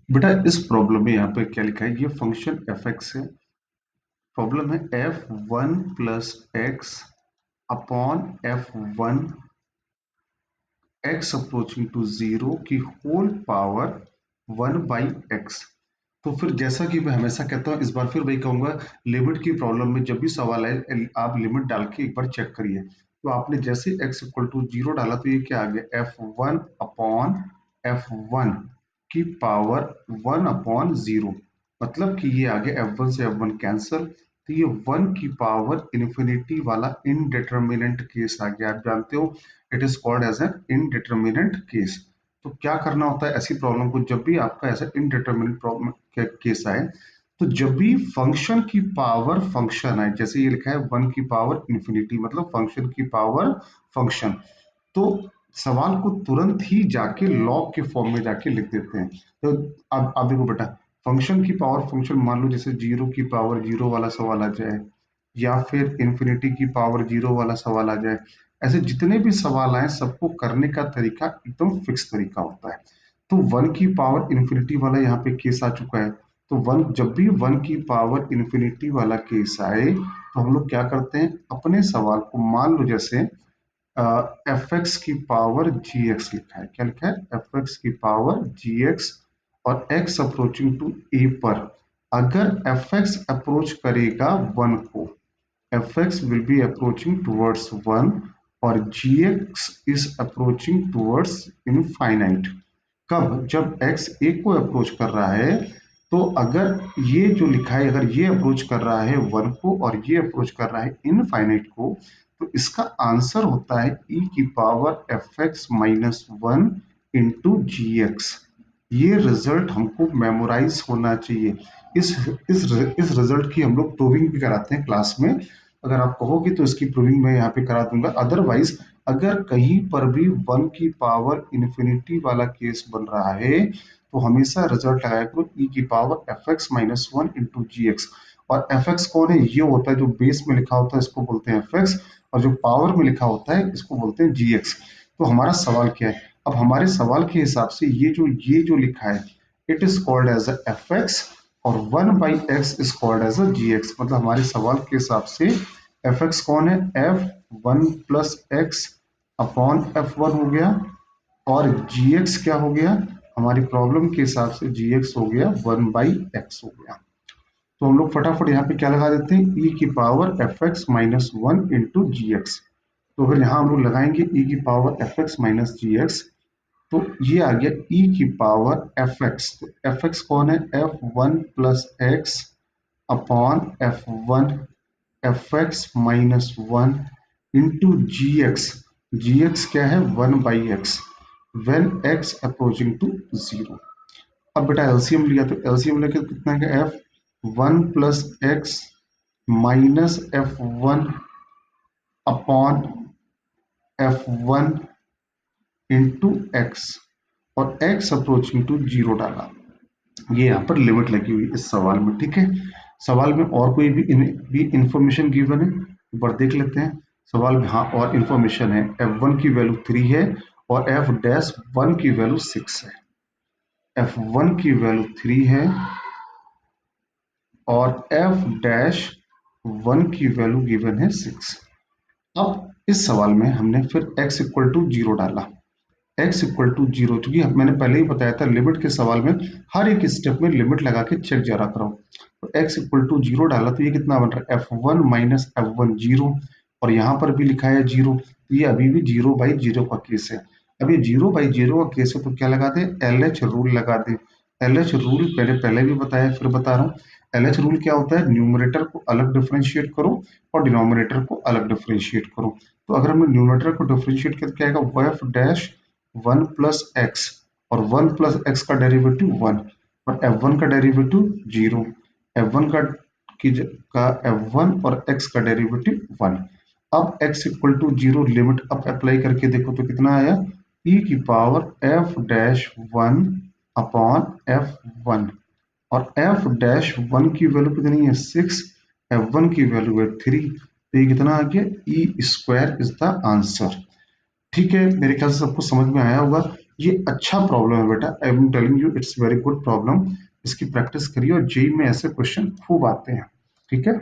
बेटा इस प्रॉब्लम में यहाँ पे क्या लिखा है, ये फंक्शन एफ एक्स है। प्रॉब्लम है F one plus X upon F one X approaching to zero की whole power one by X. तो फिर जैसा कि मैं हमेशा कहता हूँ, इस बार फिर वही कहूंगा, लिमिट की प्रॉब्लम में जब भी सवाल आए आप लिमिट डाल के एक बार चेक करिए। तो आपने जैसे x इक्वल टू जीरो डाला तो ये क्या आ गया, f one upon F one की पावर वन अपॉन जीरो। मतलब कि ये आ गया एफ वन से एफ वन कैंसल, तो ये वन की पावर इन्फिनिटी वाला इनडिटर्मिनेंट केस आ गया। आप जानते हो it is called as an indeterminate case. तो क्या करना होता है ऐसी प्रॉब्लम को, जब भी आपका ऐसा इनडिटर्मिनेट प्रॉब्लम केस आए, तो जब भी फंक्शन की पावर फंक्शन आए, जैसे ये लिखा है वन की पावर इंफिनिटी मतलब फंक्शन की पावर फंक्शन, तो सवाल को तुरंत ही जाके लॉग के फॉर्म में जाके लिख देते हैं। तो अब आप देखो बेटा, फंक्शन की पावर फंक्शन मान लो जैसे जीरो की पावर जीरो वाला सवाल आ जाए, या फिर इंफिनिटी की पावर जीरो वाला सवाल आ जाए, ऐसे जितने भी सवाल आए सबको करने का तरीका एकदम फिक्स तरीका होता है। तो वन की पावर इन्फिनिटी वाला यहाँ पे केस आ चुका है। तो वन, जब भी वन की पावर इन्फिनिटी वाला केस आए तो हम लोग क्या करते हैं, अपने सवाल को मान लो जैसे एफ एक्स की पावर जी एक्स लिखा है, क्या लिखा है, एफ एक्स की पावर जी एक्स, और एक्स अप्रोचिंग टू ए पर अगर एफ एक्स अप्रोच करेगा वन को, F X will be approaching towards one, और G X is approaching towards infinite. कब, जब x a को अप्रोच कर रहा है, तो अगर ये जो लिखा है, अगर ये अप्रोच कर रहा है वन को और ये अप्रोच कर रहा है इनफाइनाइट को, तो इसका आंसर होता है e की power F X minus one into G X. ये रिजल्ट हमको मेमोराइज होना चाहिए। इस इस रिजल्ट की हम लोग प्रूविंग भी कराते हैं क्लास में। अगर आप कहोगे तो इसकी प्रूविंग मैं यहाँ पे करा दूंगा। अदरवाइज अगर कहीं पर भी वन की पावर इन्फिनिटी वाला केस बन रहा है, तो हमेशा रिजल्ट लगाया करो ई की power F X minus one into G X. और एफ एक्स कौन है, ये होता है जो बेस में लिखा होता है इसको बोलते हैं एफ एक्स, और जो पावर में लिखा होता है इसको बोलते हैं जी एक्स। तो हमारा सवाल क्या है, अब हमारे सवाल के हिसाब से ये जो लिखा है, it is called as F X, और one by X is called as G X. मतलब हमारे सवाल के हिसाब से एफ एक्स कौन है, F one plus X upon F one हो गया, और जी एक्स क्या हो गया, हमारी प्रॉब्लम के हिसाब से जी एक्स हो गया वन बाई एक्स हो गया। तो हम लोग फटाफट यहाँ पे क्या लगा देते हैं, ई की power F X minus one into G X. तो अगर यहाँ हम लोग लगाएंगे ई की power F X minus G X, तो ये आ गया ई की पावर एफ एक्स। तो एफ एक्स कौन है, F one plus X upon F one, F X minus one into G X. G X क्या है, one by X, when X approaching to zero. अब बेटा एलसीएम लिया, तो एलसीएम लेके कितना है, F one plus x minus F one upon F one into x, और एक्स अप्रोचिंग टू जीरो डाला। ये यहाँ पर लिमिट लगी हुई इस सवाल में, ठीक है। सवाल में और कोई भी इंफॉर्मेशन गिवन है, एक बार देख लेते हैं सवाल में। हाँ, और इंफॉर्मेशन है, एफ वन की वैल्यू थ्री है, और एफ डैश वन की वैल्यू सिक्स है। एफ वन की वैल्यू थ्री है, और एफ डैश वन की वैल्यू गिवन है सिक्स। अब इस सवाल में हमने फिर x इक्वल टू जीरो डाला, x इक्वल टू जीरो, क्योंकि मैंने पहले ही बताया था लिमिट के सवाल में हर एक स्टेप में लिमिट लगा के चेक जरा करो। तो x इक्वल टू जीरो डाला तो ये कितना बन रहा है, F one minus F one zero, और यहाँ पर भी लिखा है जीरो, तो ये अभी भी जीरो बाई जीरो का केस है। अब ये जीरो बाई जीरो का केस है तो क्या लगा दे, एल एच रूल लगा दे। एल एच रूल मैंने पहले भी बताया, फिर बता रहा हूँ। एल एच रूल क्या होता है, न्यूमरेटर को अलग डिफरेंशिएट करो और डिनोमिनेटर को अलग डिफरेंशिएट करो। तो अगर हमने न्यूमरेटर को डिफरेंशिएट करके आएगा y dash one plus x, और वन प्लस एक्स का डेरिवेटिव वन, और एफ वन का डेरिवेटिव जीरो, एफ वन का एफ वन और एक्स का डेरिवेटिव वन। अब x equal to zero limit अब अप्लाई करके देखो तो कितना आया, e की power f dash one upon F one, और एफ डैश वन की वैल्यू कितनी है सिक्स, एफ वन की वैल्यू है थ्री, तो ये कितना आ गया, E square is the answer. ठीक है, मेरे ख्याल से सबको समझ में आया होगा। ये अच्छा प्रॉब्लम है बेटा, I am telling you it's very good problem. इसकी प्रैक्टिस करिए और जेई में ऐसे क्वेश्चन खूब आते हैं। ठीक है।